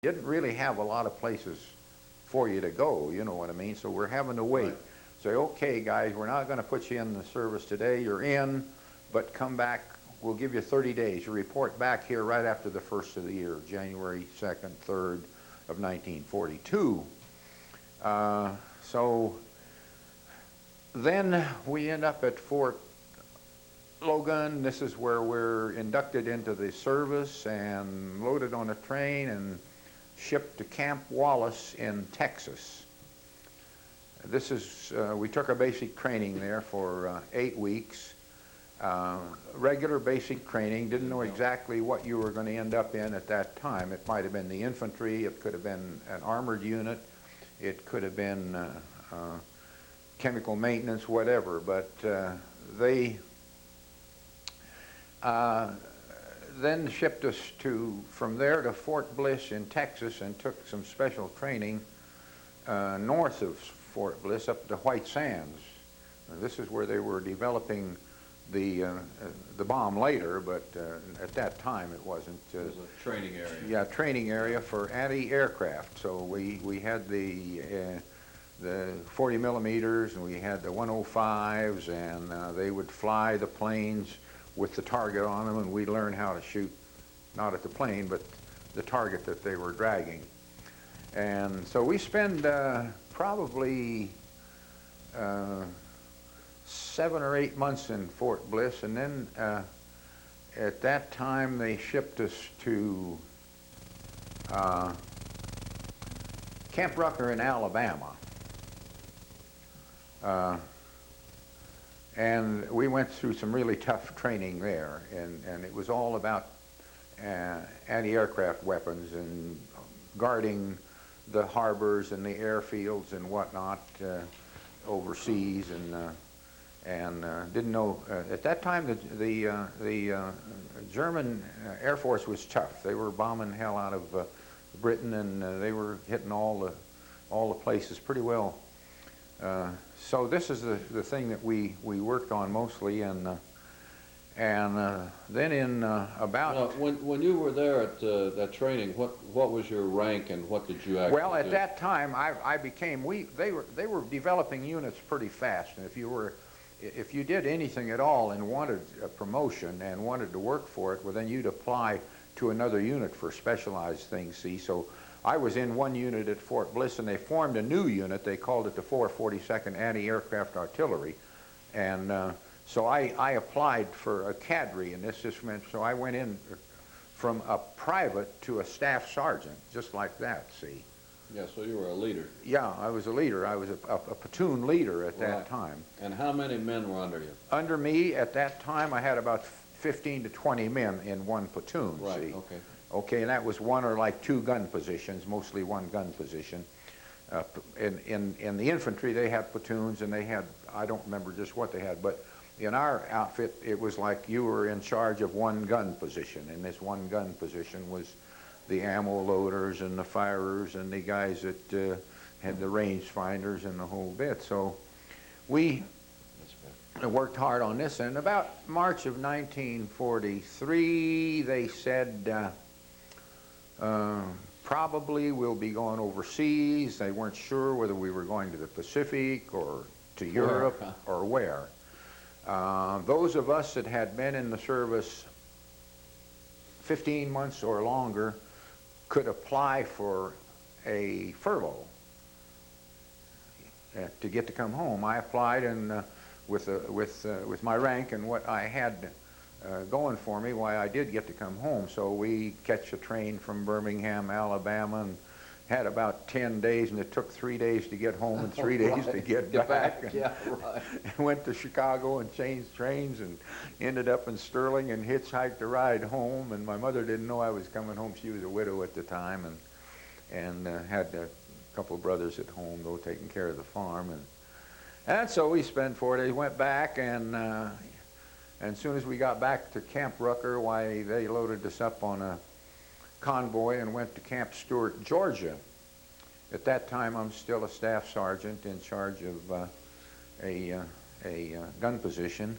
didn't really have a lot of places for you to go, you know what I mean? So we're having to wait. Right. Say, okay, guys, we're not going to put you in the service today. You're in, but come back. We'll give you 30 days. You report back here right after the first of the year, January 2nd, 3rd of 1942. So then we end up at Fort Logan. This is where we're inducted into the service and loaded on a train and shipped to Camp Wallace in Texas. This is, we took a basic training there for 8 weeks. Regular basic training, didn't know exactly what you were going to end up in at that time. It might have been the infantry, it could have been an armored unit, it could have been chemical maintenance, whatever, but they then shipped us from there to Fort Bliss in Texas and took some special training north of Fort Bliss up to White Sands. This is where they were developing the bomb later, but at that time it wasn't. It was a training area. Yeah, training area for anti-aircraft. So we had the 40 millimeters and we had the 105s, and they would fly the planes with the target on them, and we'd learn how to shoot, not at the plane, but the target that they were dragging. And so we spend probably 7 or 8 months in Fort Bliss, and then at that time they shipped us to Camp Rucker in Alabama. And we went through some really tough training there, and it was all about anti-aircraft weapons and guarding the harbors and the airfields and whatnot overseas, and didn't know at that time the German Air Force was tough. They were bombing hell out of Britain, and they were hitting all the places pretty well. So this is the thing that we worked on mostly, and then in about... Now, when you were there at that training, what was your rank and what did you actually Well, at do? that time, I became... They were developing units pretty fast, and if you did anything at all and wanted a promotion and wanted to work for it, well, then you'd apply to another unit for specialized things, see? So I was in one unit at Fort Bliss, and they formed a new unit. They called it the 442nd Anti-Aircraft Artillery. And so I applied for a cadre, and this just meant, so I went in from a private to a staff sergeant, just like that, see? Yeah, so you were a leader. Yeah, I was a leader. I was a platoon leader at that time. And how many men were under you? Under me, at that time, I had about 15 to 20 men in one platoon, Right, see? okay. Okay, and that was one or like 2 gun positions, mostly 1 gun position. In the infantry, they had platoons, and they had, I don't remember just what they had, but in our outfit, it was like you were in charge of 1 gun position, and this 1 gun position was the ammo loaders and the firers and the guys that had the range finders and the whole bit. So we worked hard on this, and about March of 1943, they said, probably we'll be going overseas. They weren't sure whether we were going to the Pacific or to Europe or where. Those of us that had been in the service 15 months or longer could apply for a furlough to get to come home. I applied, and with my rank and what I had going for me, why I did get to come home. So we catch a train from Birmingham, Alabama, and had about 10 days, and it took 3 days to get home and 3 days to get back. And, yeah, right. and went to Chicago and changed trains and ended up in Sterling and hitchhiked a ride home. And my mother didn't know I was coming home. She was a widow at the time, and had a couple of brothers at home, though, taking care of the farm. And so we spent 4 days, went back, and as soon as we got back to Camp Rucker, why, they loaded us up on a convoy and went to Camp Stewart, Georgia. At that time, I'm still a staff sergeant in charge of a gun position.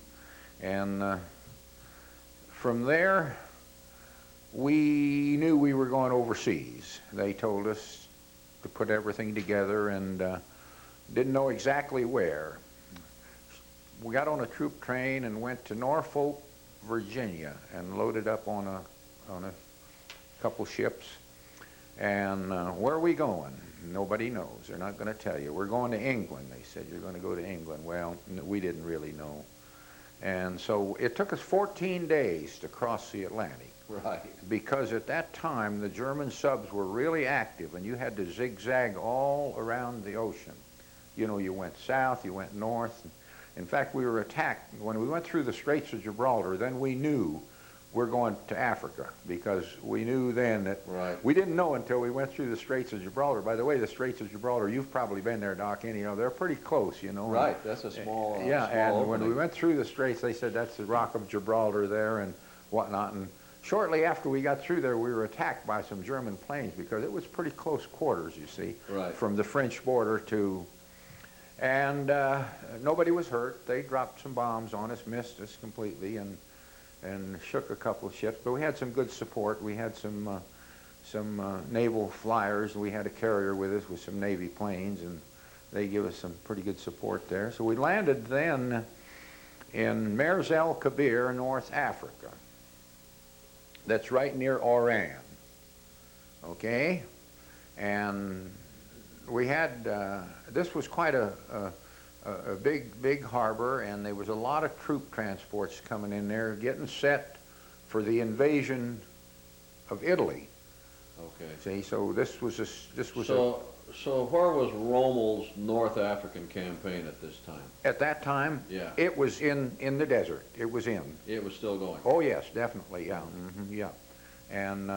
And from there, we knew we were going overseas. They told us to put everything together and didn't know exactly where. We got on a troop train and went to Norfolk, Virginia, and loaded up on a couple ships. And where are we going? Nobody knows. They're not going to tell you. We're going to England. They said, you're going to go to England. Well, we didn't really know. And so it took us 14 days to cross the Atlantic. Right. Because at that time, the German subs were really active, and you had to zigzag all around the ocean. You know, you went south, you went north. In fact, we were attacked. When we went through the Straits of Gibraltar, then we knew we're going to Africa, because we knew then that we didn't know until we went through the Straits of Gibraltar. By the way, the Straits of Gibraltar, you've probably been there, Doc, anyhow, they're pretty close, you know. Right, that's a small yeah, small and opening. when we went through the Straits, they said that's the Rock of Gibraltar there and whatnot. And shortly after we got through there, we were attacked by some German planes, because it was pretty close quarters, you see, from the French border to... And nobody was hurt. They dropped some bombs on us, missed us completely, and shook a couple of ships. But we had some good support. We had some naval flyers. We had a carrier with us with some Navy planes, and they gave us some pretty good support there. So we landed then in Mers el Kabir, North Africa. That's right near Oran. Okay? And we had, this was quite a big harbor, and there was a lot of troop transports coming in there, getting set for the invasion of Italy. Okay. See, so this was So where was Romell's North African campaign at this time? At that time, yeah, it was in the desert. It was in. It was still going. Oh yes, definitely. Yeah, yeah, and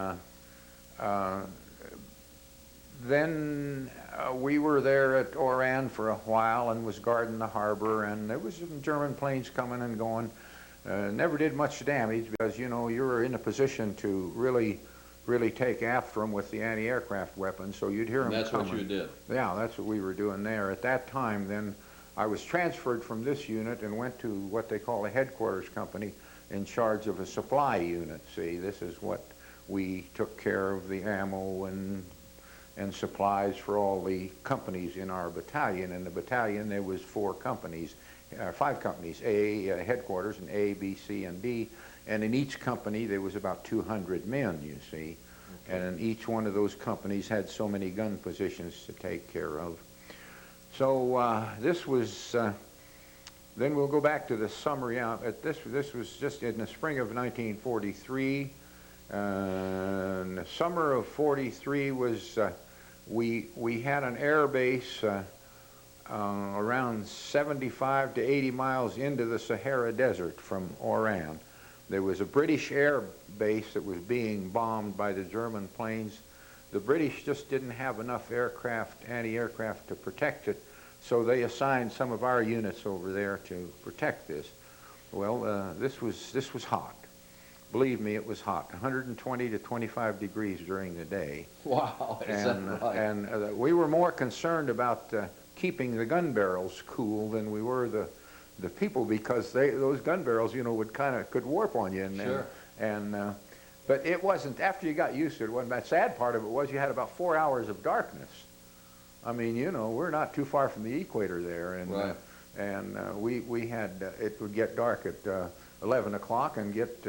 then we were there at Oran for a while and was guarding the harbor, and there was some German planes coming and going. Never did much damage, because, you know, you were in a position to really take after them with the anti-aircraft weapons, so you'd hear them coming. That's what you did. Yeah, that's what we were doing there. At that time, then, I was transferred from this unit and went to what they call a headquarters company in charge of a supply unit. See, this is what we took care of, the ammo and supplies for all the companies in our battalion. In the battalion, there was 5 companies, A, headquarters, and A, B, C, and D. And in each company, there was about 200 men, you see. Okay. And each one of those companies had so many gun positions to take care of. So this was, then we'll go back to the summary. This was just in the spring of 1943. In the summer of 43 was, we had an air base around 75 to 80 miles into the Sahara Desert from Oran. There was a British air base that was being bombed by the German planes. The British just didn't have enough aircraft, anti-aircraft, to protect it, so they assigned some of our units over there to protect this. Well, this was hot. Believe me, it was hot, 120 to 25 degrees during the day. Wow, is that right? And we were more concerned about keeping the gun barrels cool than we were the people, because those gun barrels, you know, could warp on you. Sure. But it wasn't, after you got used to it, wasn't bad. Sad part of it was you had about 4 hours of darkness. I mean, you know, we're not too far from the equator there, and we had, it would get dark at 11 o'clock and get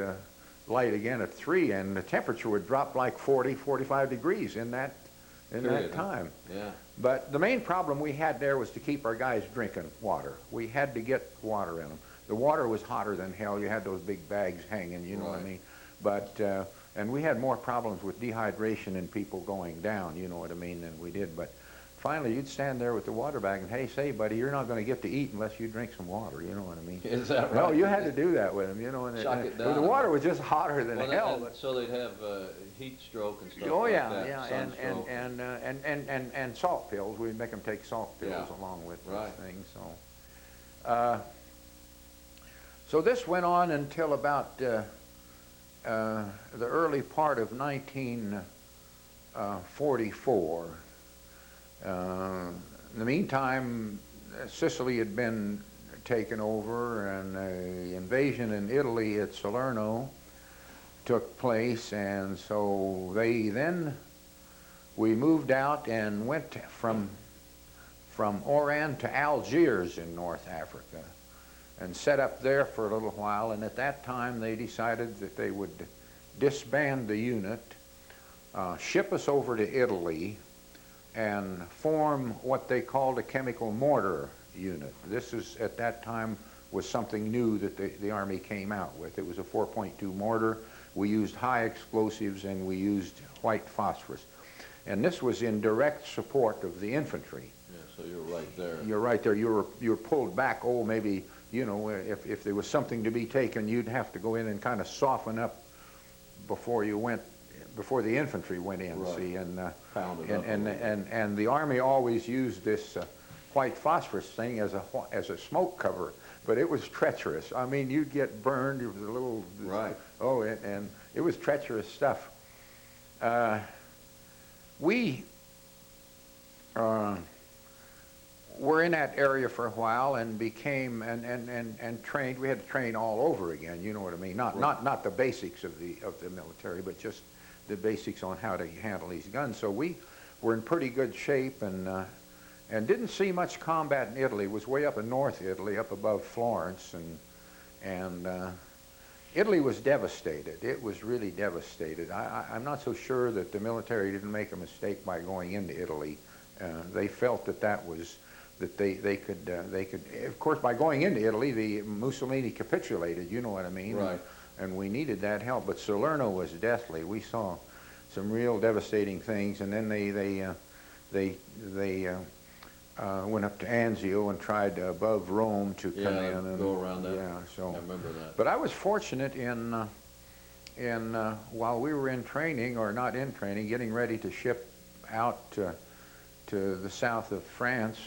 light again at 3, and the temperature would drop like 40, 45 degrees in that time. Yeah. But the main problem we had there was to keep our guys drinking water. We had to get water in them. The water was hotter than hell. You had those big bags hanging, you know what I mean? But, and we had more problems with dehydration and people going down, you know what I mean, than we did. But finally, you'd stand there with the water bag and, hey, say, buddy, you're not going to get to eat unless you drink some water, you know what I mean? Is that right? No, you had to do that with them, you know. And Chuck it down. the water was just hotter than hell. So they'd have heat stroke and stuff oh, like yeah, that. yeah, and salt pills. We'd make them take salt pills along with these things. So, so this went on until about the early part of 1944. In the meantime, Sicily had been taken over, and the invasion in Italy at Salerno. took place, and so we moved out and went from Oran to Algiers in North Africa and set up there for a little while, and at that time they decided that they would disband the unit, ship us over to Italy, and form what they called a chemical mortar unit. This is, at that time, was something new that the Army came out with. It was a 4.2 mortar. We used high explosives and we used white phosphorus. And this was in direct support of the infantry. Yeah, so you're right there. You're right there. You were pulled back. Oh, maybe, you know, if there was something to be taken, you'd have to go in and kind of soften up before the infantry went in. Right. See, and the Army always used this white phosphorus thing as a smoke cover, but it was treacherous. I mean, you'd get burned. It was a little right. Oh, and it was treacherous stuff. We were in that area for a while and became and trained. We had to train all over again. You know what I mean? Not the basics of the military, but just the basics on how to handle these guns. So we were in pretty good shape and didn't see much combat in Italy. It was way up in North Italy, up above Florence, and Italy was devastated. It was really devastated. I'm not so sure that the military didn't make a mistake by going into Italy. They felt that they could. Of course, by going into Italy, the Mussolini capitulated. You know what I mean? Right. And we needed that help. But Salerno was deathly. We saw some real devastating things, and then they went up to Anzio and tried above Rome to come in and go around that. Yeah, so I remember that. But I was fortunate in while we were in training, or not in training, getting ready to ship out to the south of France.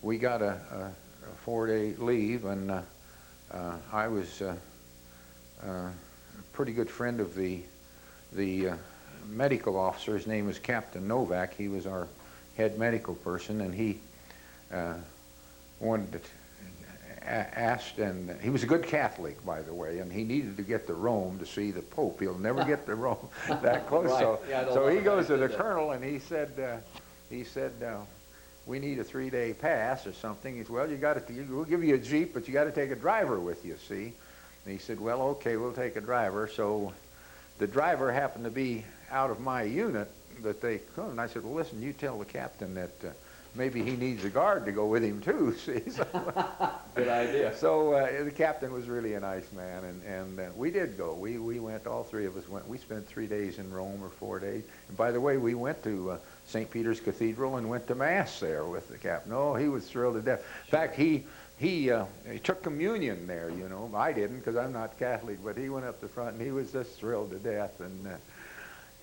We got a 4-day leave, and I was a pretty good friend of the medical officer. His name was Captain Novak. He was our head medical person, and he asked, and he was a good Catholic, by the way, and he needed to get to Rome to see the Pope. He'll never get to Rome that close. Right. So, Yeah, so he goes to the colonel, and he said, we need a 3-day pass or something. He said, well, we'll give you a Jeep, but you got to take a driver with you, see? And he said, well, okay, we'll take a driver. So the driver happened to be out of my unit that they come. And I said, well, listen, you tell the captain that maybe he needs a guard to go with him too, see? So, good idea. So the captain was really a nice man, and we did go. We went, all three of us went. We spent 3 days in Rome, or 4 days. And by the way, we went to St. Peter's Cathedral and went to Mass there with the captain. Oh, he was thrilled to death. In fact, he took communion there, you know. I didn't, because I'm not Catholic, but he went up the front, and he was just thrilled to death.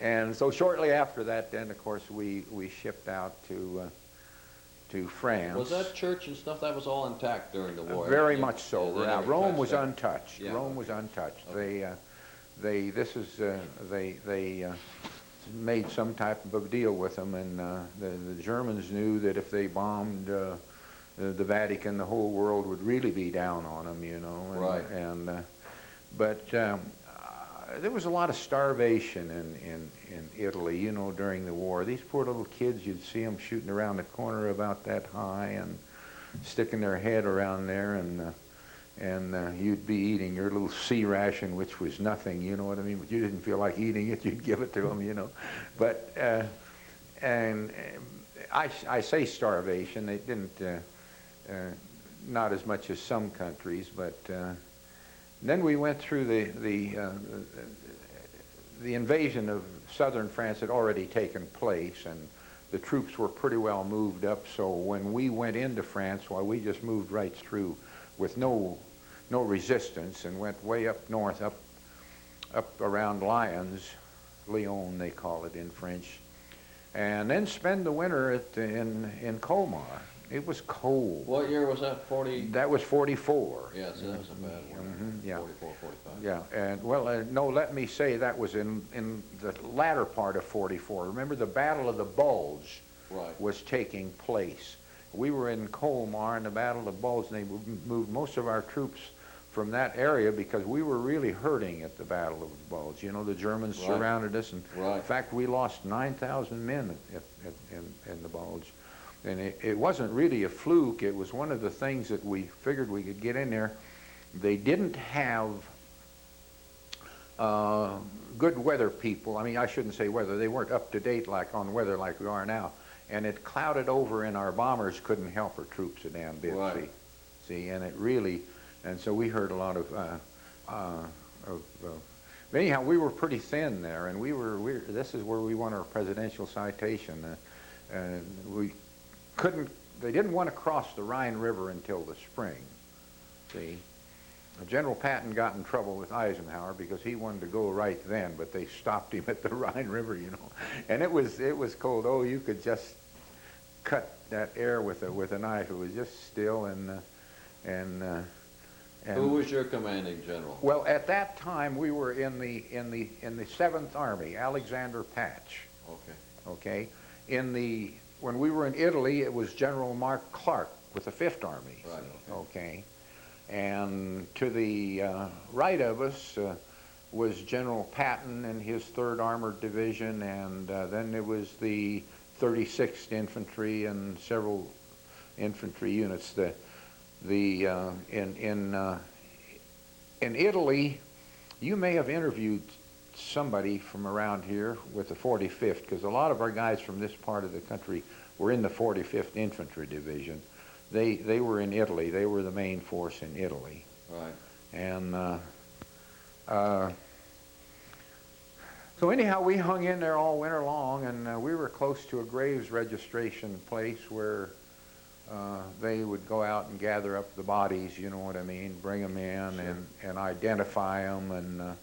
And so shortly after that, then, of course, we shipped out to France. Was that church and stuff, that was all intact during the war? Very much so. Yeah, Rome was untouched. Yeah. Rome was untouched. Okay. They made some type of a deal with them, and the Germans knew that if they bombed the Vatican, the whole world would really be down on them, you know. Right. But there was a lot of starvation in Italy, you know, during the war. These poor little kids, you'd see them shooting around the corner about that high and sticking their head around there, and you'd be eating your little sea ration, which was nothing, you know what I mean? But you didn't feel like eating it, you'd give it to them, you know. But, and I say starvation, they didn't, not as much as some countries, but then we went through the invasion of southern France had already taken place, and the troops were pretty well moved up. So when we went into France, well, we just moved right through with no resistance, and went way up north, up around Lyons, Lyon they call it in French, and then spend the winter in Colmar. It was cold. What year was that? 40? That was 44. Yeah, so that was a bad one. Yeah. 44, 45. Yeah, and well, no, let me say that was in the latter part of 44. Remember, the Battle of the Bulge was taking place. We were in Colmar in the Battle of the Bulge, and they moved most of our troops from that area because we were really hurting at the Battle of the Bulge. You know, the Germans surrounded us, and in fact, we lost 9,000 men in the Bulge. And it wasn't really a fluke. It was one of the things that we figured we could get in there. They didn't have good weather people. I mean, I shouldn't say weather. They weren't up to date like on weather like we are now. And it clouded over, and our bombers couldn't help our troops a damn bit. See, and it really, and so we heard a lot anyhow, we were pretty thin there, and this is where we won our presidential citation. And they didn't want to cross the Rhine River until the spring. See, General Patton got in trouble with Eisenhower because he wanted to go right then, but they stopped him at the Rhine River, you know. And it was cold. Oh, you could just cut that air with a knife. It was just still and who was your commanding general? Well, at that time we were in the 7th Army, Alexander Patch. Okay. When we were in Italy, it was General Mark Clark with the 5th Army. Right. Okay. And to the right of us was General Patton and his 3rd Armored Division, and then it was the 36th Infantry and several infantry units. In Italy, you may have interviewed somebody from around here with the 45th, because a lot of our guys from this part of the country were in the 45th Infantry Division. They were in Italy. They were the main force in Italy. Right. And so anyhow, we hung in there all winter long, and we were close to a graves registration place where they would go out and gather up the bodies, you know what I mean, bring them in. Sure. and identify them,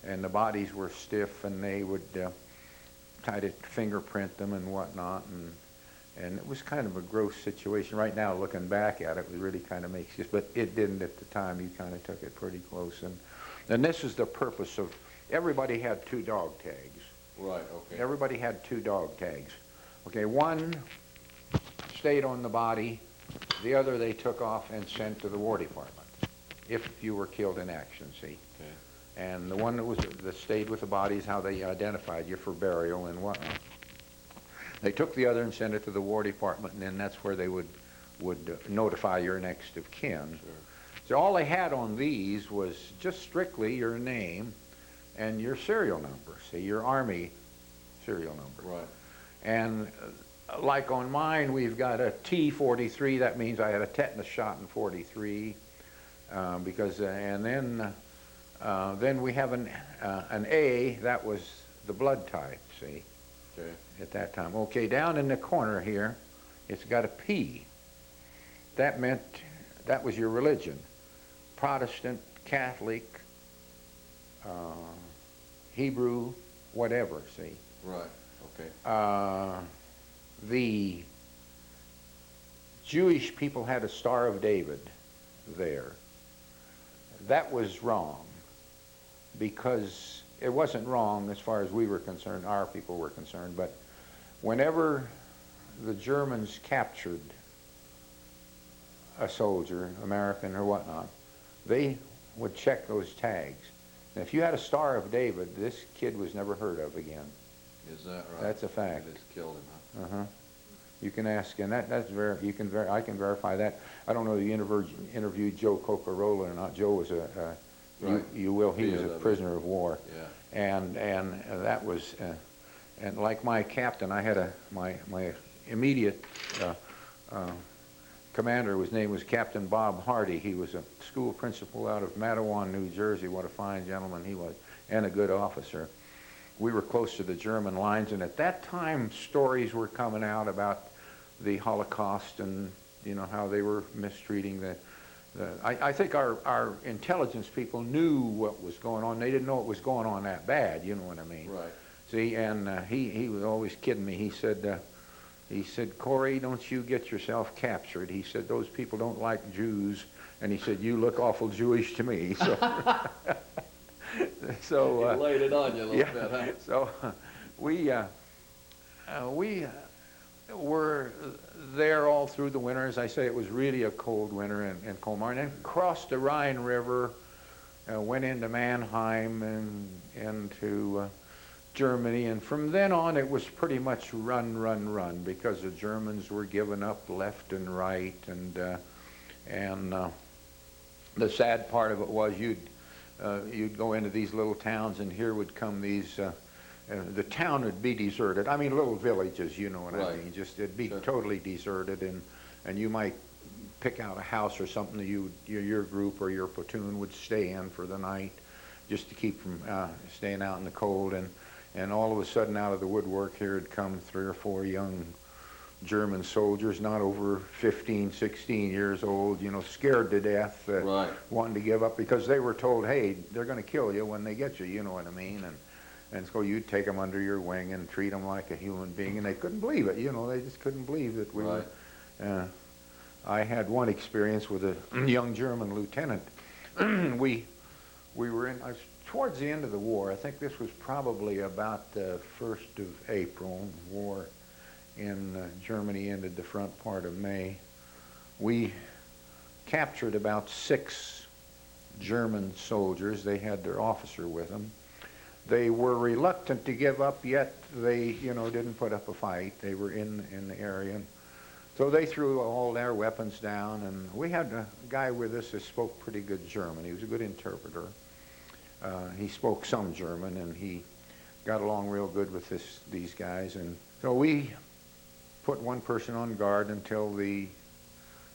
and the bodies were stiff, and they would try to fingerprint them and whatnot, and it was kind of a gross situation. Right now, looking back at it, it really kind of makes you, but it didn't at the time. You kind of took it pretty close, and this is the purpose of, everybody had 2 dog tags. Right, okay. Everybody had 2 dog tags. Okay, one stayed on the body, the other they took off and sent to the War Department if you were killed in action, see. Okay. And the one that stayed with the body is how they identified you for burial and whatnot. They took the other and sent it to the War Department, and then that's where they would notify your next of kin. Sure. So all they had on these was just strictly your name and your serial number, see, your Army serial number. Right. And like on mine, we've got a T43. That means I had a tetanus shot in 43. And then we have an A. That was the blood type. See. Okay. At that time. Okay, down in the corner here, it's got a P. That meant that was your religion: Protestant, Catholic, Hebrew, whatever. See. Right. Okay. The Jewish people had a Star of David there. That was wrong, because it wasn't wrong as far as we were concerned, our people were concerned, but whenever the Germans captured a soldier, American or whatnot, they would check those tags. And if you had a Star of David, this kid was never heard of again. Is that right? That's a fact. They just killed him, huh? Uh-huh. You can ask, and I can verify that. I don't know if you interviewed Joe Cocarola or not. Joe was Right. he was a prisoner of war. Yeah. And that was, and like my captain, I had my immediate commander, his name was Captain Bob Hardy. He was a school principal out of Matawan, New Jersey. What a fine gentleman he was, and a good officer. We were close to the German lines, and at that time stories were coming out about the Holocaust and, you know, how they were mistreating I think our intelligence people knew what was going on. They didn't know it was going on that bad, you know what I mean? Right. See, and he was always kidding me. He said, Korrey, don't you get yourself captured. He said, those people don't like Jews. And he said, you look awful Jewish to me. So, He laid it on you a little bit, huh? So were there all through the winter. As I say, it was really a cold winter in Colmar, and then crossed the Rhine River, went into Mannheim and into Germany, and from then on it was pretty much run, run, run, because the Germans were giving up left and right, and the sad part of it was you'd go into these little towns, and here would come these. The town would be deserted. I mean, little villages, you know what I mean. Just it'd be totally deserted, and you might pick out a house or something that your group or your platoon would stay in for the night, just to keep from staying out in the cold. And all of a sudden, out of the woodwork, here had come 3 or 4 young German soldiers, not over 15, 16 years old, you know, scared to death, wanting to give up because they were told, hey, they're going to kill you when they get you, you know what I mean? And so you'd take them under your wing and treat them like a human being, and they couldn't believe it, you know, they just couldn't believe that we were. I had one experience with a young German lieutenant. we were in, towards the end of the war, I think this was probably about the 1st of April, war in Germany ended the front part of May. We captured about 6 German soldiers. They had their officer with them. They were reluctant to give up, yet they, you know, didn't put up a fight. They were in the area. So they threw all their weapons down, and we had a guy with us that spoke pretty good German. He was a good interpreter. He spoke some German, and he got along real good with these guys. And so we put one person on guard until the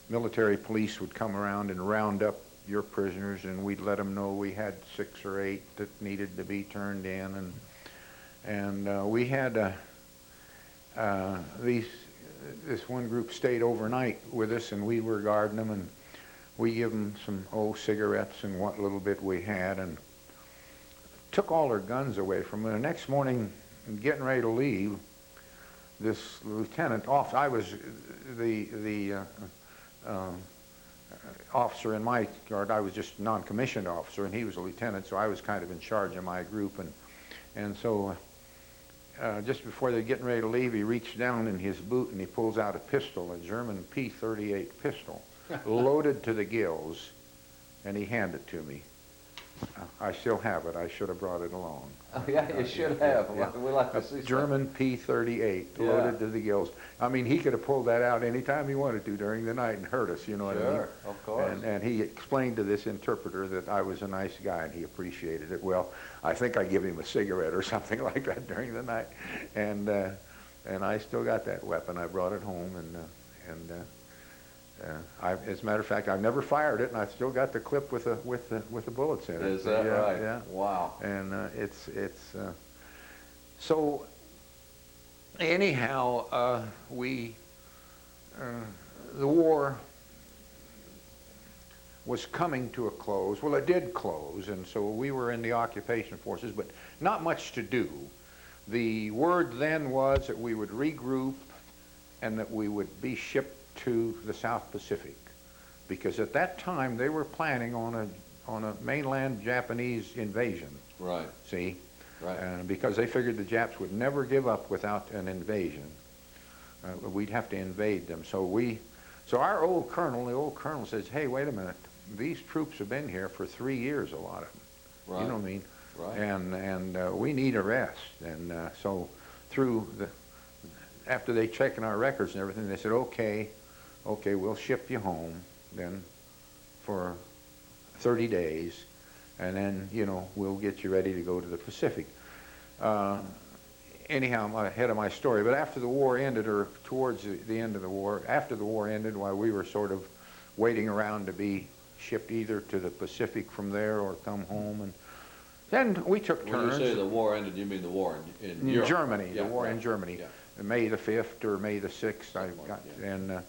military police would come around and round up your prisoners, and we'd let them know we had 6 or 8 that needed to be turned in, and we had this one group stayed overnight with us, and we were guarding them, and we give them some cigarettes and what little bit we had, and took all their guns away from them. The next morning, getting ready to leave, this lieutenant off, I was the officer in my guard. I was just a non-commissioned officer, and he was a lieutenant, so I was kind of in charge of my group. And so just before they're getting ready to leave, he reached down in his boot and he pulls out a pistol, a German P-38 pistol, loaded to the gills, and he handed it to me. I still have it. I should have brought it along. Oh, yeah, you should have. Yeah. We like to see German P-38, loaded to the gills. I mean, he could have pulled that out any time he wanted to during the night and hurt us, you know what I mean? Sure, of course. And he explained to this interpreter that I was a nice guy, and he appreciated it. Well, I think I gave him a cigarette or something like that during the night. And I still got that weapon. I brought it home, as a matter of fact, I've never fired it, and I've still got the clip with the bullets in it. Is that right? Yeah. Wow. And so anyhow, the war was coming to a close. Well, it did close, and so we were in the occupation forces, but not much to do. The word then was that we would regroup and that we would be shipped to the South Pacific, because at that time they were planning on a mainland Japanese invasion. Right. See? Right. Because they figured the Japs would never give up without an invasion. We'd have to invade them. So our old colonel says, hey, wait a minute, these troops have been here for 3 years, a lot of them. Right. You know what I mean? Right. And we need a rest. And so after they checked our records and everything, they said, okay, we'll ship you home then for 30 days, and then, you know, we'll get you ready to go to the Pacific. Anyhow, I'm ahead of my story, but after the war ended, or towards the end of the war, after the war ended, while we were sort of waiting around to be shipped either to the Pacific from there or come home, and then we took turns. When you say the war ended, you mean the war in Europe? Germany, yeah, the war right. in Germany. Yeah. May the 5th or May the 6th,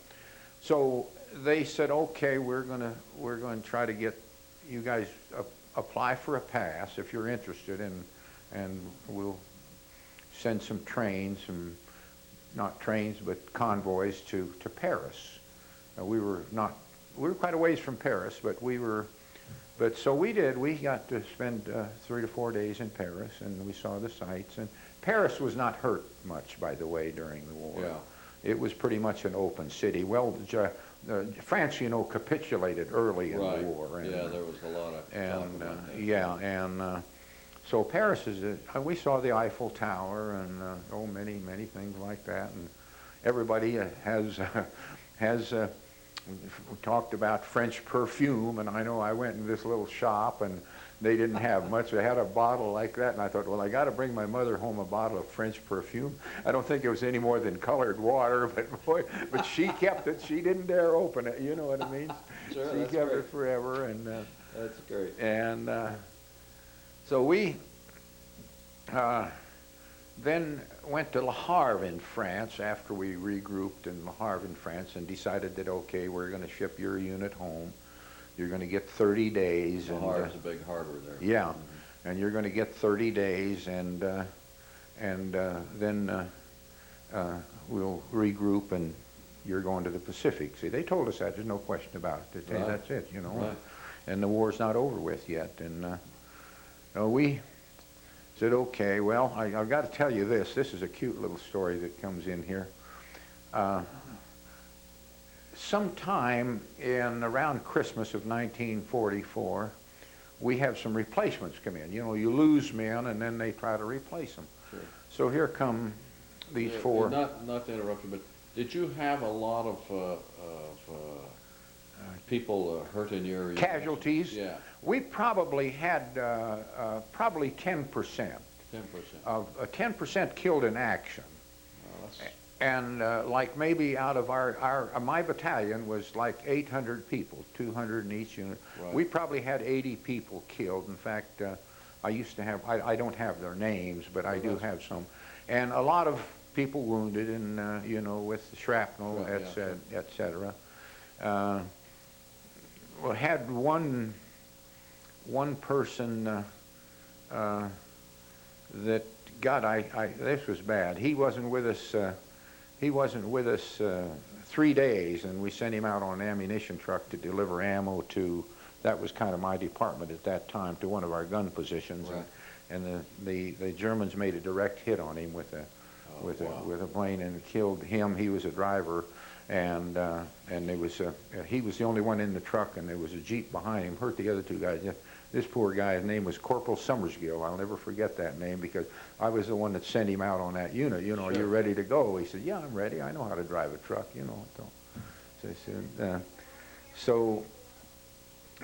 so they said, okay, we're going to try to get you guys apply for a pass if you're interested, and we'll send some trains, not trains but convoys to Paris. We were quite a ways from Paris, but so we did. We got to spend 3 to 4 days in Paris, and we saw the sights. And Paris was not hurt much, by the way, during the war. Yeah. it was pretty much an open city. Well, France, you know, capitulated early in the war. And, yeah, there was a lot of talk about that. Yeah, and so Paris is, we saw the Eiffel Tower and many things like that. And everybody has talked about French perfume, and I know I went in this little shop and they didn't have much. They had a bottle like that, and I thought, well, I got to bring my mother home a bottle of French perfume. I don't think it was any more than colored water, but boy, but she kept it. She didn't dare open it. You know what I mean? Sure, she that's kept great. it forever, and That's great. and so we then went to Le Havre in France after we regrouped in Le Havre in France and decided that, okay, we're going to ship your unit home. You're going to get 30 days. Le Havre's a big harbor there. Yeah, Mm-hmm. and you're going to get 30 days, and then we'll regroup, and you're going to the Pacific. See, they told us that. There's no question about it. They say, Right. that's it, you know. Right. And the war's not over with yet. And we said, okay, well, I've got to tell you this. This is a cute little story that comes in here. Sometime in around Christmas of 1944, we have some replacements come in. You know, you lose men, and then they try to replace them. Sure. So here come these Yeah, four. Not to interrupt you, but did you have a lot of people hurt in your Casualties? Yeah, We probably had probably 10%. 10%. Of 10% killed in action. That's And like maybe out of my battalion was like 800 people, 200 in each unit. Right. We probably had 80 people killed. In fact, I used to have, I don't have their names, but I do have some. And a lot of people wounded, and you know, with shrapnel, Right, et cetera. Well, had one person that, God, this was bad. He wasn't with us. He wasn't with us 3 days, and we sent him out on an ammunition truck to deliver ammo to, that was kind of my department at that time, to one of our gun positions. Right. And the Germans made a direct hit on him with a plane and killed him. He was a driver, and there was he was the only one in the truck, and there was a Jeep behind him, hurt the other two guys. This poor guy, his name was Corporal Summersgill. I'll never forget that name because I was the one that sent him out on that unit. You know, Sure. You're ready to go. He said, yeah, I'm ready. I know how to drive a truck, you know. So I said, so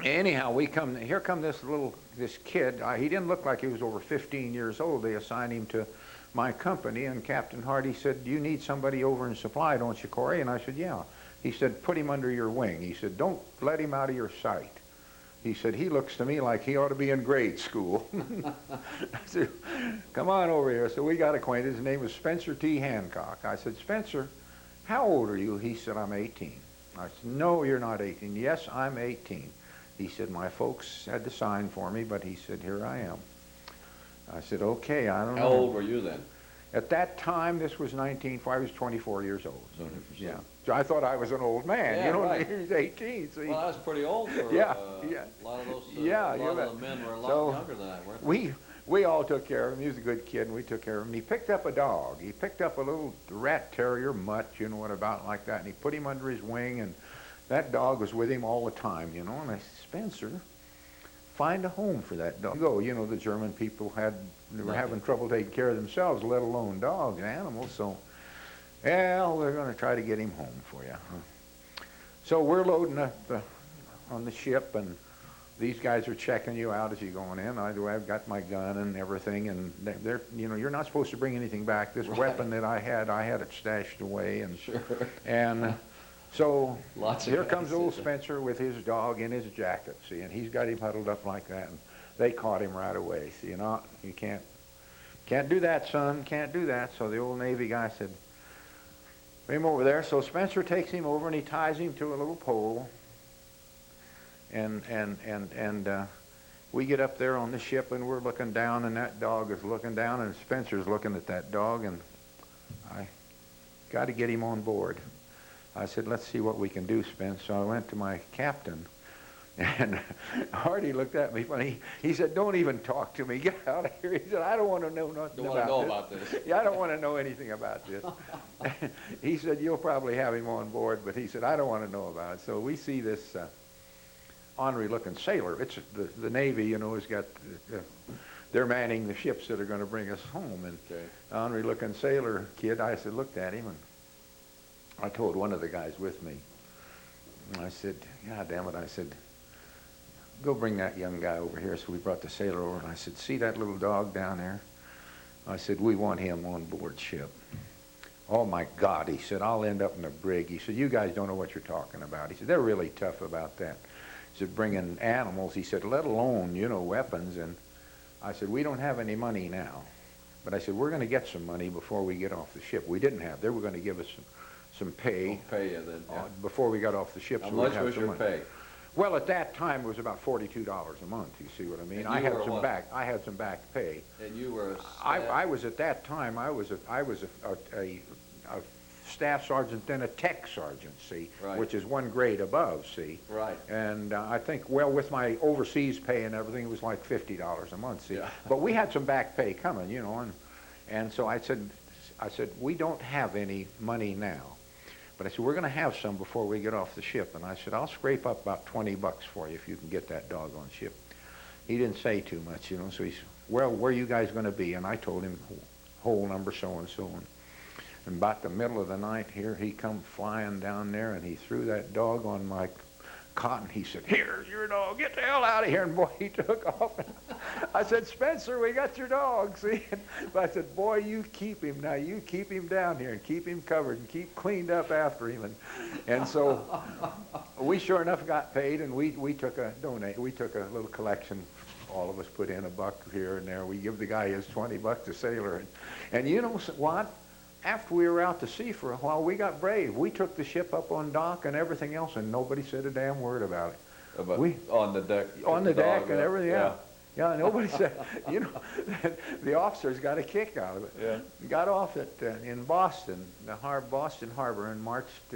anyhow, here come this kid. He didn't look like he was over 15 years old. They assigned him to my company, and Captain Hardy said, you need somebody over in supply, don't you, Korrey? And I said, yeah. He said, put him under your wing. He said, don't let him out of your sight. He said, he looks to me like he ought to be in grade school. I said, come on over here. So we got acquainted. His name was Spencer T. Hancock. I said, Spencer, how old are you? He said, I'm 18. I said, no, you're not 18. Yes, I'm 18. He said, my folks had to sign for me, but he said, here I am. I said, okay, I don't know. How old were you then? At that time, this was I was 24 years old. So, 24. yeah. So I thought I was an old man. Yeah, you know, right. He was 18. So Well, that's pretty old for Yeah, a lot of those. Yeah, a lot of the men were a lot So, younger than that, weren't they? we all took care of him. He was a good kid, and we took care of him. He picked up a dog. He picked up a little rat terrier mutt, you know what, about like that, and he put him under his wing, and that dog was with him all the time, you know. And I said, Spencer, find a home for that dog. You know, the German people were having trouble taking care of themselves, let alone dogs, animals. So, well, we're going to try to get him home for you. So we're loading up on the ship, and these guys are checking you out as you're going in. I've got my gun and everything, and they're, you know, you're not supposed to bring anything back. This weapon that I had it stashed away, and Sure. and so Lots of here guys comes old did that. Spencer with his dog in his jacket, see, and he's got him huddled up like that, and they caught him right away. See, you know, you can't do that, son, can't do that. So the old Navy guy said, bring him over there. So Spencer takes him over, and he ties him to a little pole, and we get up there on the ship, and we're looking down, and that dog is looking down, and Spencer's looking at that dog, and I got to get him on board. I said, let's see what we can do, Spence. So I went to my captain, And Hardy looked at me funny. He said, "Don't even talk to me. Get out of here." He said, "I don't want to know nothing Don't want to know about this. Yeah, I don't want to know anything about this." He said, "You'll probably have him on board," but he said, "I don't want to know about it." So we see this ornery-looking sailor. It's the Navy, you know, has got. They're manning the ships that are going to bring us home, and ornery-looking sailor kid. I said, looked at him, and I told one of the guys with me. I said, "God damn it!" I said, "Go bring that young guy over here." So we brought the sailor over, and I said, "See that little dog down there?" I said, "We want him on board ship." "Oh my God," he said, "I'll end up in a brig." He said, "You guys don't know what you're talking about." He said, "They're really tough about that." He said, "Bringing animals," he said, "let alone, you know, weapons." And I said, "We don't have any money now." But I said, "We're going to get some money before we get off the ship." We didn't have. They were going to give us some pay, Pay you then, yeah. before we got off the ship. How so much we'd have was some your money. pay? Well, at that time, it was about $42 a month. You see what I mean? And I you had were some what? back. I had some back pay. And you were a I was at that time. I was a staff sergeant, then a tech sergeant. See, Right. which is one grade above. See, Right. and I think, well, with my overseas pay and everything, it was like $50 a month. See, Yeah. but we had some back pay coming, you know, and so I said, "We don't have any money now." But I said, "We're going to have some before we get off the ship." And I said, "I'll scrape up about $20 for you if you can get that dog on ship." He didn't say too much, you know, so he said, "Well, where are you guys going to be?" And I told him whole number so-and-so. And about the middle of the night here, he come flying down there, and he threw that dog on my cotton. He said, "Here's your dog. Get the hell out of here." And boy, he took off. I said, "Spencer, we got your dog." See? But I said, "Boy, you keep him now. You keep him down here and keep him covered and keep cleaned up after him." And so we sure enough got paid, and we took a little collection. All of us put in $1 here and there. We give the guy his $20 a sailor. And you know what? After we were out to sea for a while, we got brave. We took the ship up on dock and everything else, and nobody said a damn word about it. On the deck. On the deck and everything, yeah. Yeah, nobody said, you know, the officers got a kick out of it. Yeah. Got off in Boston, Boston Harbor, and marched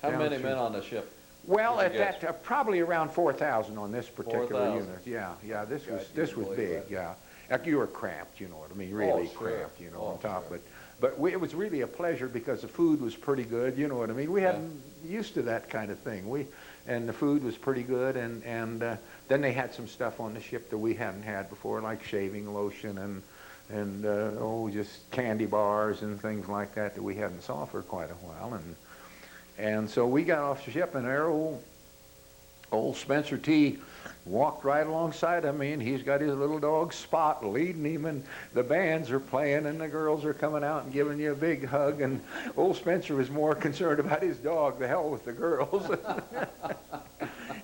How down many through. men on the ship? Well, Did you at that, probably around 4,000 on this particular 4,000. unit. Yeah, this God, was you believe big, that. yeah. Like you were cramped, you know what I mean, really sure. cramped, you know, Oh, on top. sure. But it was really a pleasure because the food was pretty good, you know what I mean. We hadn't used to that kind of thing. And the food was pretty good, and then they had some stuff on the ship that we hadn't had before, like shaving lotion and just candy bars and things like that we hadn't saw for quite a while. And so we got off the ship, and there old Spencer T. walked right alongside of me, and he's got his little dog Spot leading him, and the bands are playing, and the girls are coming out and giving you a big hug, and old Spencer was more concerned about his dog. The hell with the girls.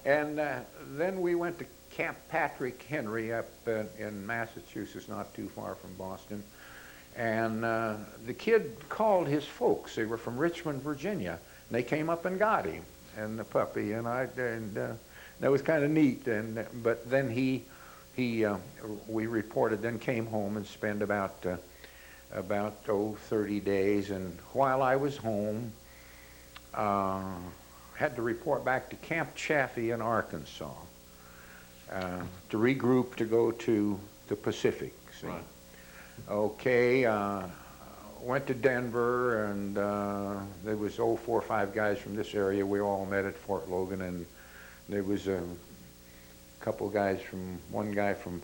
And then we went to Camp Patrick Henry up in Massachusetts, not too far from Boston. And the kid called his folks. They were from Richmond, Virginia. And they came up and got him and the puppy, and that was kind of neat. But then we reported, then came home and spent about 30 days. And while I was home, had to report back to Camp Chaffee in Arkansas to regroup to go to the Pacific. See? Right. Okay. Went to Denver, and there was 4 or 5 guys from this area. We all met at Fort Logan, and there was a couple guys one guy from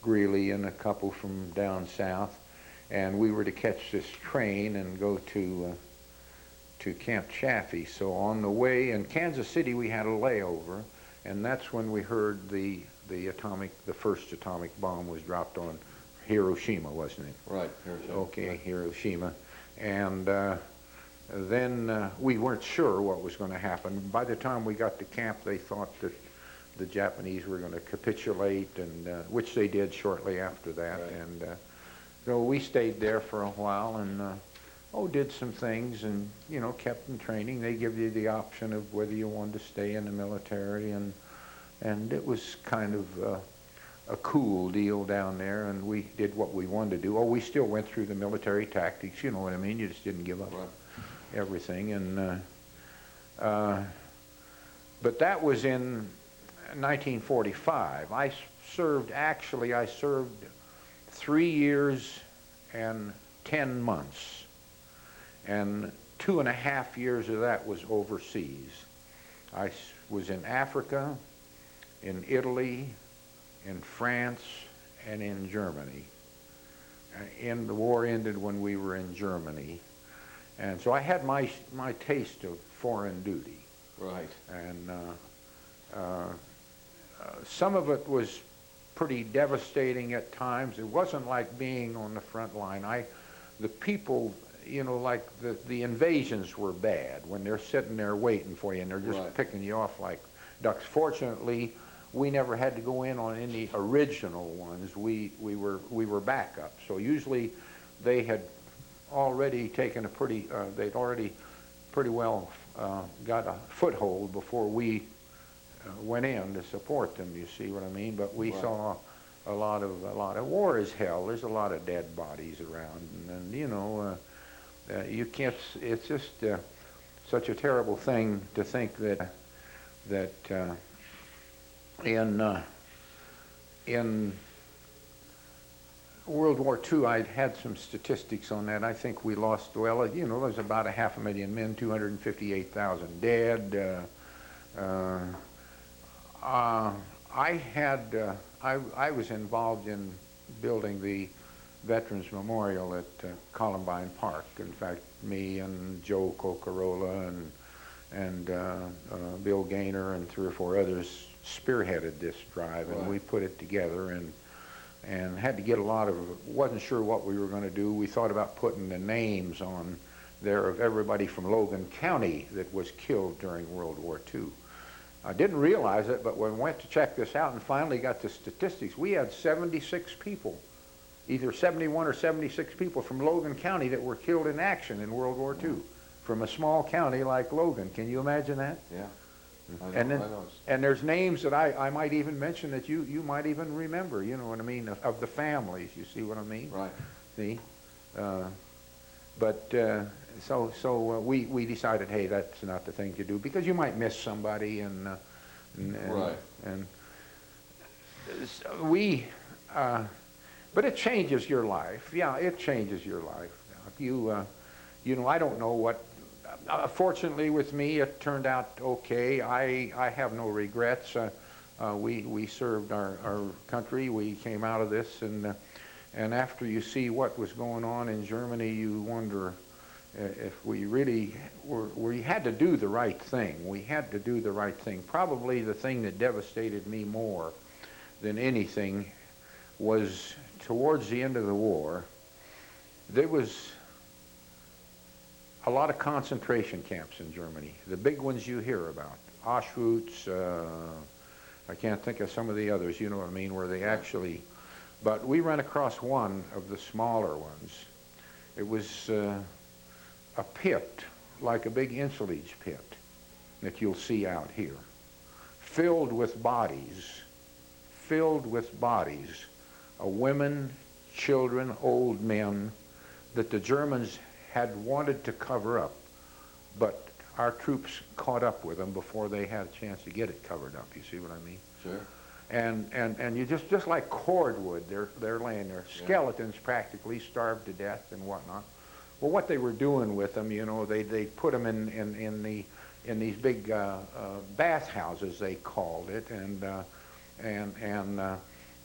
Greeley and a couple from down south, and we were to catch this train and go to Camp Chaffee. So on the way in Kansas City, we had a layover, and that's when we heard the first atomic bomb was dropped on Hiroshima, wasn't it? Right, Hiroshima. Okay, Hiroshima. And then we weren't sure what was going to happen. By the time we got to camp, they thought that the Japanese were going to capitulate, and which they did shortly after that. Right. And so we stayed there for a while and did some things, and you know, kept in training. They give you the option of whether you wanted to stay in the military, and it was kind of a cool deal down there, and we did what we wanted to do. We still went through the military tactics, you know what I mean? You just didn't give up everything. And but that was in 1945. I served 3 years and 10 months, and 2.5 years of that was overseas. I was in Africa, in Italy, in France, and in Germany. And the war ended when we were in Germany. And so I had my taste of foreign duty. Right. And some of it was pretty devastating at times. It wasn't like being on the front line. The people, you know, like the invasions were bad when they're sitting there waiting for you and they're just picking you off like ducks. Fortunately, we never had to go in on any original ones. We were backup. So usually they had already taken they'd already pretty well got a foothold before we went in to support them. You see what I mean? But we saw a lot of war is hell. There's a lot of dead bodies around, and you know, you can't. It's just such a terrible thing to think that in World War II, I'd had some statistics on that. I think we lost, well, you know, there's about 500,000 men, 258,000 dead. I was involved in building the Veterans Memorial at Columbine Park. In fact, me and Joe Cocarola and Bill Gaynor and 3 or 4 others spearheaded this drive, and we put it together and had to get a lot of, wasn't sure what we were going to do. We thought about putting the names on there of everybody from Logan County that was killed during World War II. I didn't realize it, but when we went to check this out and finally got the statistics, we had 76 people, either 71 or 76 people from Logan County that were killed in action in World War II, from a small county like Logan. Can you imagine that? Yeah. And there's names that I might even mention that you might even remember, you know what I mean, of the families, you see what I mean? Right. See? So we decided, hey, that's not the thing to do, because you might miss somebody, and but it changes your life. Yeah, it changes your life. You know, I don't know what. Fortunately, with me, it turned out okay. I have no regrets. We served our country. We came out of this, and after you see what was going on in Germany, you wonder if we really we had to do the right thing. We had to do the right thing. Probably the thing that devastated me more than anything was towards the end of the war, there was a lot of concentration camps in Germany. The big ones you hear about, Auschwitz, I can't think of some of the others, you know what I mean, where they actually, but we ran across one of the smaller ones. It was a pit, like a big insulage pit that you'll see out here, filled with bodies of women, children, old men that the Germans had wanted to cover up, but our troops caught up with them before they had a chance to get it covered up. You see what I mean? Sure. And you just like cordwood, they're laying there, skeletons practically, starved to death and whatnot. Well, what they were doing with them, you know, they put them in these big bathhouses, they called it, and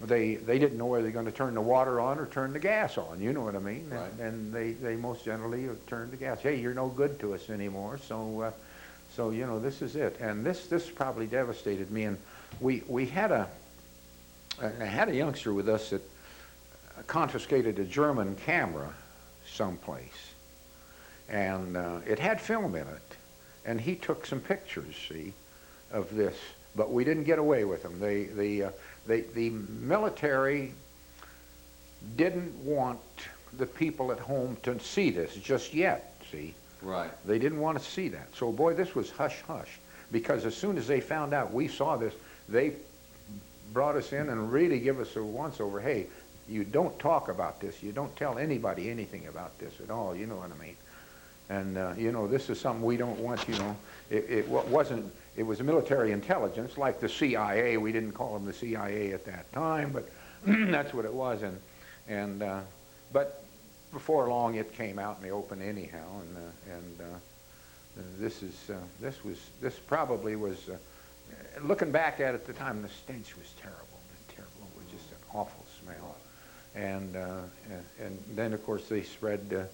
they didn't know whether they're going to turn the water on or turn the gas on, you know what I mean? Right. And they most generally have turned the gas. Hey, you're no good to us anymore, so you know, this is it. And this probably devastated me. And we had I had a youngster with us that confiscated a German camera someplace, and it had film in it, and he took some pictures, see, of this. But we didn't get away with them. The military didn't want the people at home to see this just yet, see? Right. They didn't want to see that. So, boy, this was hush-hush, because as soon as they found out we saw this, they brought us in and really give us a once-over. Hey, you don't talk about this. You don't tell anybody anything about this at all, you know what I mean? And, you know, this is something we don't want, you know. It wasn't, it was military intelligence, like the CIA. We didn't call them the CIA at that time, but that's what it was. But before long, it came out in the open anyhow. This probably was. Looking back at the time, the stench was terrible. Terrible. It was just an awful smell. And then of course they spread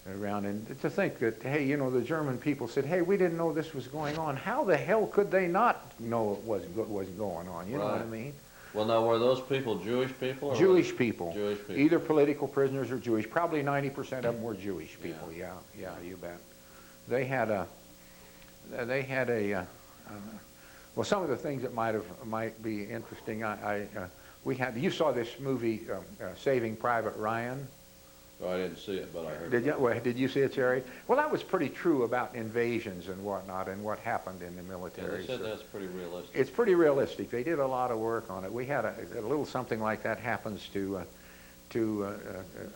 around. And to think that, hey, you know, the German people said, hey, we didn't know this was going on. How the hell could they not know it was going on? You know what I mean? Well, now, were those people Jewish people? Or Jewish people. Jewish people. Either political prisoners or Jewish. Probably 90% of them were Jewish people. Yeah, you bet. They had a. Well, some of the things that might be interesting. You saw this movie, Saving Private Ryan. Oh, I didn't see it, but I heard. Did you? Well, did you see it, Jerry? Well, that was pretty true about invasions and whatnot, and what happened in the military. Yeah, they said that's pretty realistic. It's pretty realistic. They did a lot of work on it. We had a little something like that happens to.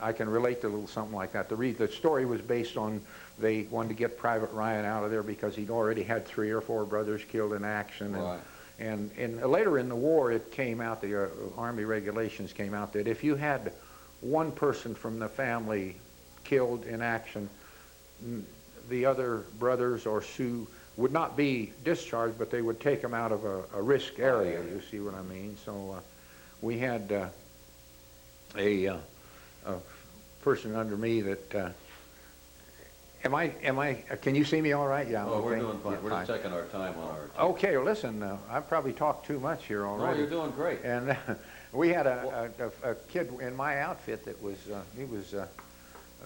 I can relate to a little something like that. The story was based on they wanted to get Private Ryan out of there because he'd already had 3 or 4 brothers killed in action. Right. And later in the war, it came out, the Army regulations came out that if you had one person from the family killed in action, the other brothers or Sioux would not be discharged, but they would take them out of a risk area. You see what I mean? So we had a person under me that. Can you see me all right? Yeah. Oh, okay. we're doing fine. Yeah, We're just taking our time on our. Okay, well, listen, I probably talked too much here already. No, you're doing great. And we had a kid in my outfit that was, he was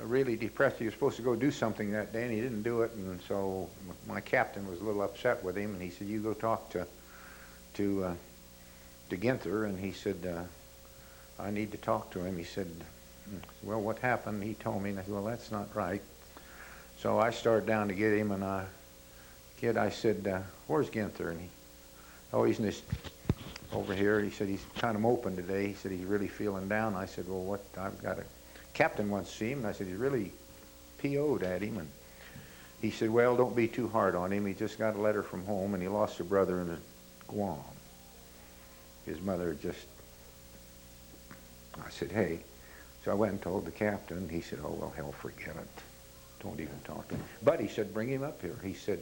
really depressed. He was supposed to go do something that day, and he didn't do it. And so my captain was a little upset with him, and he said, you go talk to Ginther. And he said, I need to talk to him. He said, well, what happened? He told me, and I said, well, that's not right. So I started down to get him, and I said, where's Ginther? And he's in this, over here. He said, he's kind of moping today. He said, he's really feeling down. I said, well, I've got a captain wants to see him. And I said, he's really PO'd at him. And he said, well, don't be too hard on him. He just got a letter from home, and he lost a brother in Guam. His mother just, I said, hey. So I went and told the captain. He said, oh, well, hell, forget it. Don't even talk to him. But he said, bring him up here. He said,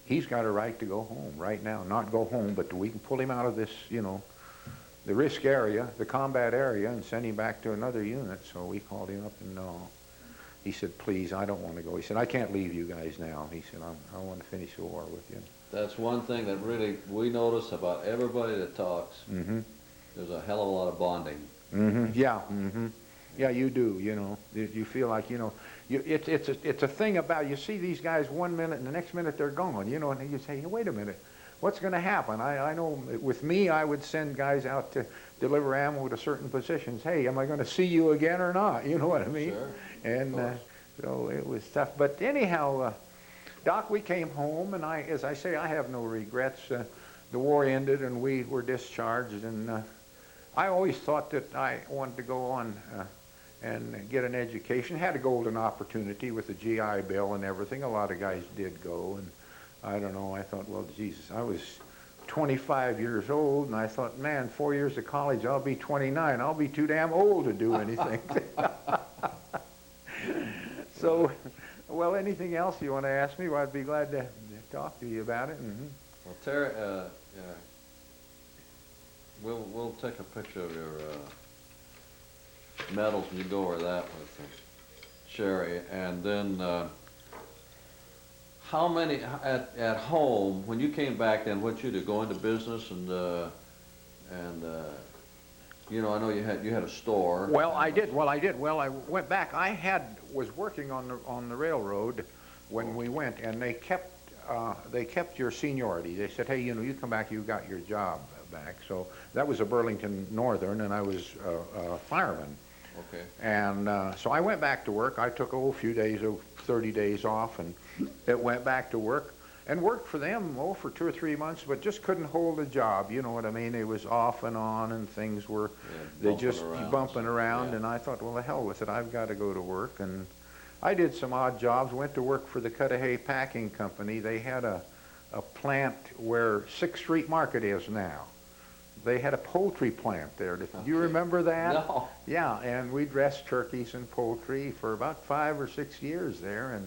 he's got a right to go home right now. Not go home, but we can pull him out of this, you know, the risk area, the combat area, and send him back to another unit. So we called him up, and no. He said, please, I don't want to go. He said, I can't leave you guys now. He said, I want to finish the war with you. That's one thing that really we notice about everybody that talks. Mm-hmm. There's a hell of a lot of bonding. Mm-hmm. Yeah. Mm-hmm. Yeah, you do. You know, you feel like, you know, it's a thing about, you see these guys 1 minute and the next minute they're gone, you know, and you say, hey, wait a minute, what's going to happen? I know with me, I would send guys out to deliver ammo to certain positions. Hey, am I going to see you again or not? You know what I mean? Sure. And so it was tough. But anyhow, Doc, we came home, and as I say, I have no regrets. The war ended, and we were discharged, and I always thought that I wanted to go on and get an education. Had a golden opportunity with the GI Bill and everything. A lot of guys did go, and I don't know, I thought, well, Jesus, I was 25 years old, and I thought, man, 4 years of college, I'll be 29. I'll be too damn old to do anything. So, well, anything else you want to ask me? Well, I'd be glad to talk to you about it. Mm-hmm. Well, Terry, we'll take a picture of your medals, and you go over that with Sherry. And then, how many at home when you came back? Then what you do? Go into business and you know, I know you had a store. Well, I did. Well, I went back. I was working on the railroad when we went, and they kept your seniority. They said, hey, you know, you come back, you got your job back. So that was a Burlington Northern, and I was a fireman. Okay. And so I went back to work. I took a few days, 30 days off, and it went back to work and worked for them, for 2 or 3 months, but just couldn't hold a job. You know what I mean? It was off and on, and things were, they just bumping around. Yeah. And I thought, well, the hell with it. I've got to go to work. And I did some odd jobs. Went to work for the Cudahy Packing Company. They had a a plant where 6th Street Market is now. They had a poultry plant there. Do you remember that? No. Yeah, and we dressed turkeys and poultry for about 5 or 6 years there,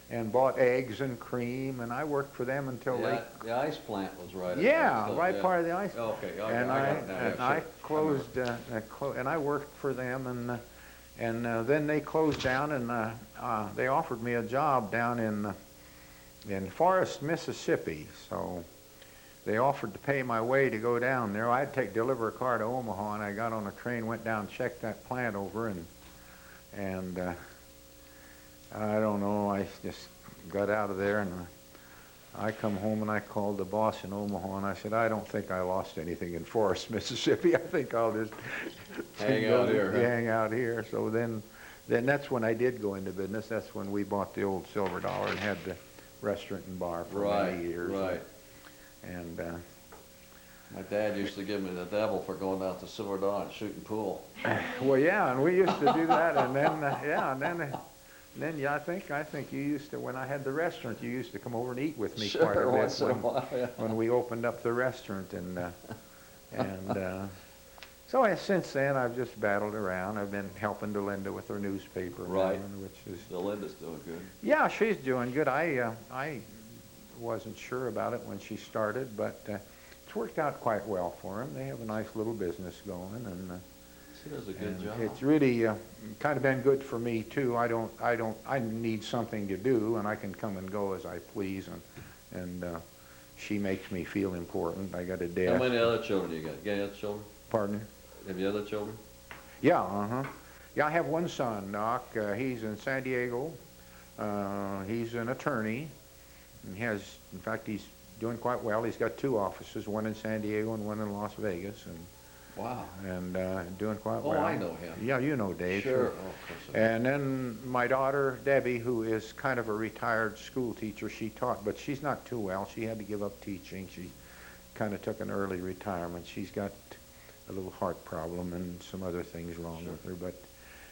and bought eggs and cream, and I worked for them until The ice plant was right. Yeah, right part of the ice. Okay, And I closed, and I worked for them, and then they closed down, and they offered me a job down in Forest, Mississippi. So they offered to pay my way to go down there. I'd deliver a car to Omaha, and I got on a train, went down, checked that plant over, and I don't know, I just got out of there, and I come home and I called the boss in Omaha, and I said, I don't think I lost anything in Forest, Mississippi. I think I'll just hang out here. Hang out here. So then that's when I did go into business. That's when we bought the old Silver Dollar and had the restaurant and bar for many years. Right. And my dad used to give me the devil for going out to Silver Dollar and shooting pool. well, yeah, and we used to do that, and then yeah, I think you used to, when I had the restaurant, you used to come over and eat with me Sure, quite a bit once in a while, yeah. when we opened up the restaurant, so since then I've just battled around. I've been helping Delinda with her newspaper, Right. which is Delinda's doing good. yeah, she's doing good. I wasn't sure about it when she started, but it's worked out quite well for them. They have a nice little business going, and She does a good job. it's really kind of been good for me too. I need something to do, and I can come and go as I please, and she makes me feel important. I got a desk. How many other children you got? You got any other children? Pardon? Have you other children? Yeah, yeah, I have one son, Doc. He's in San Diego. He's an attorney. And in fact, he's doing quite well. He's got 2 offices, one in San Diego and one in Las Vegas, Wow. and doing quite Oh, well. I know him. Yeah, you know Dave. Sure. Oh, of course I do. And then my daughter, Debbie, who is kind of a retired school teacher, she taught, but she's not too well. She had to give up teaching. She kind of took an early retirement. She's got a little heart problem and some other things wrong with her.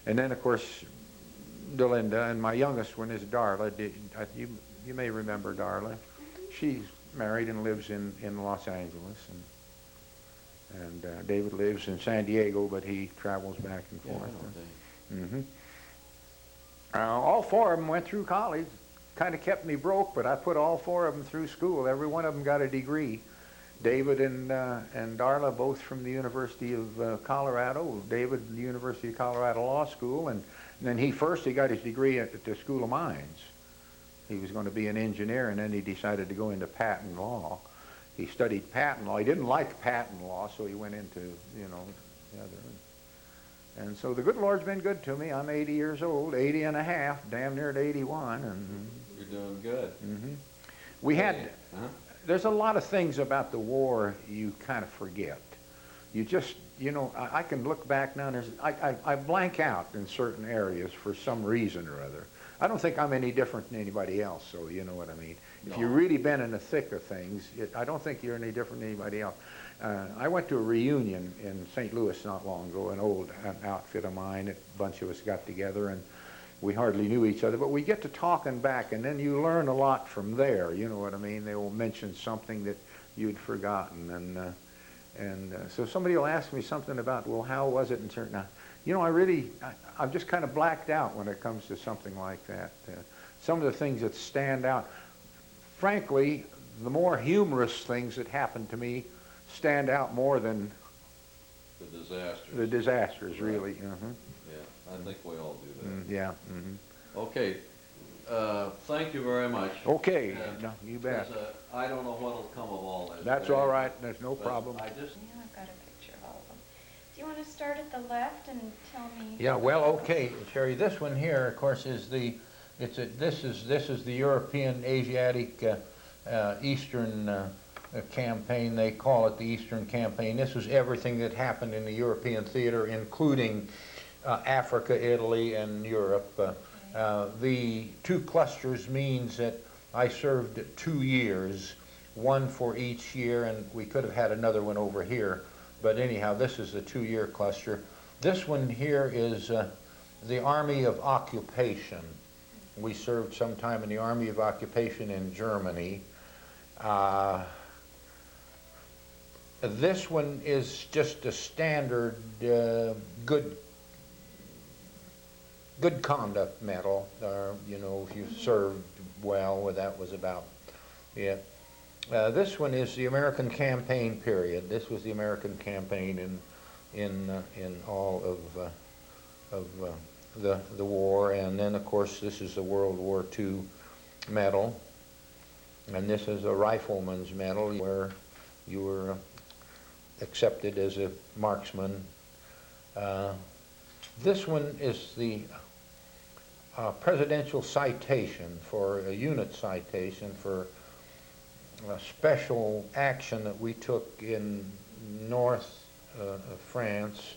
And then, of course, Delinda, and my youngest one is Darla. You may remember Darla. She's married and lives in Los Angeles, and David lives in San Diego, but he travels back and Yeah, I forth. know Dave. All 4 of them went through college. Kind of kept me broke, but I put all 4 of them through school. Every one of them got a degree. David and Darla, both from the University of Colorado. David, the University of Colorado Law School, and then he got his degree at the School of Mines. He was going to be an engineer, and then he decided to go into patent law. He studied patent law. He didn't like patent law, so he went into, the other. And so the good Lord's been good to me. I'm 80 years old, 80 and a half, damn near at 81. And You're doing good. we had, Uh-huh. there's a lot of things about the war you kind of forget. You just, I can look back now, and I blank out in certain areas for some reason or other. I don't think I'm any different than anybody else, so you know what I mean. No. If you've really been in the thick of things, I don't think you're any different than anybody else. I went to a reunion in St. Louis not long ago, an old outfit of mine. A bunch of us got together, and we hardly knew each other, but we get to talking back, and then you learn a lot from there, you know what I mean? They will mention something that you'd forgotten, and so somebody will ask me something about, well, how was it in certain... I've just kind of blacked out when it comes to something like that. Some of the things that stand out, frankly, the more humorous things that happened to me stand out more than The disasters. the disasters, Right. really. Yeah, I think we all do that. Yeah. Okay, thank you very much. Okay, And no, you bet. there's I don't know what'll come of all this. That's all right. There's no but problem. I just, Yeah, I've got a picture of all of them. Do you want to start at the left and tell me? Yeah, well, okay, Sherry. This one here, of course, is this is the European Asiatic Eastern campaign. They call it the Eastern Campaign. This was everything that happened in the European theater, including Africa, Italy, and Europe. The 2 clusters means that I served 2 years, 1 for each year, and we could have had another one over here. But anyhow, this is the 2-year cluster. This one here is the Army of Occupation. We served some time in the Army of Occupation in Germany. Uh, this one is just a standard good conduct medal. You know, if you served well, well, that was about it. This one is the American campaign period. This was the American campaign in all of the war, and then of course this is the World War II medal, and this is a rifleman's medal where you were accepted as a marksman. This one is the presidential citation, for a unit citation for a special action that we took in north of France,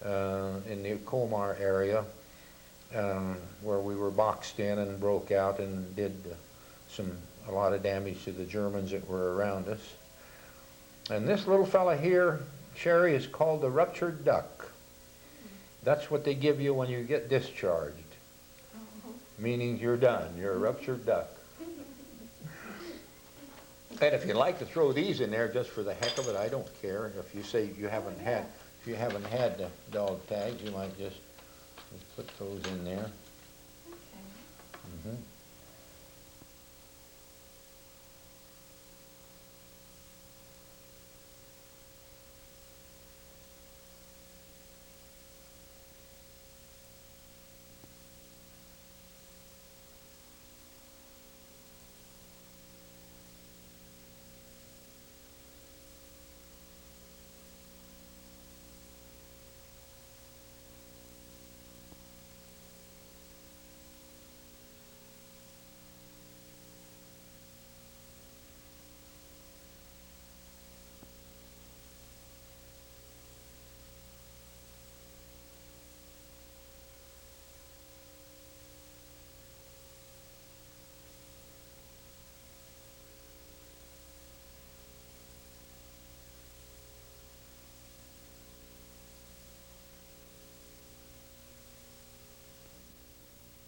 in the Colmar area, where we were boxed in and broke out and did a lot of damage to the Germans that were around us. And this little fella here, Sherry, is called the Ruptured Duck. That's what they give you when you get discharged, meaning you're done. You're a ruptured duck. And if you'd like to throw these in there just for the heck of it, I don't care. If you say you haven't had, if you haven't had the dog tags, you might just put those in there. Okay. Mm-hmm.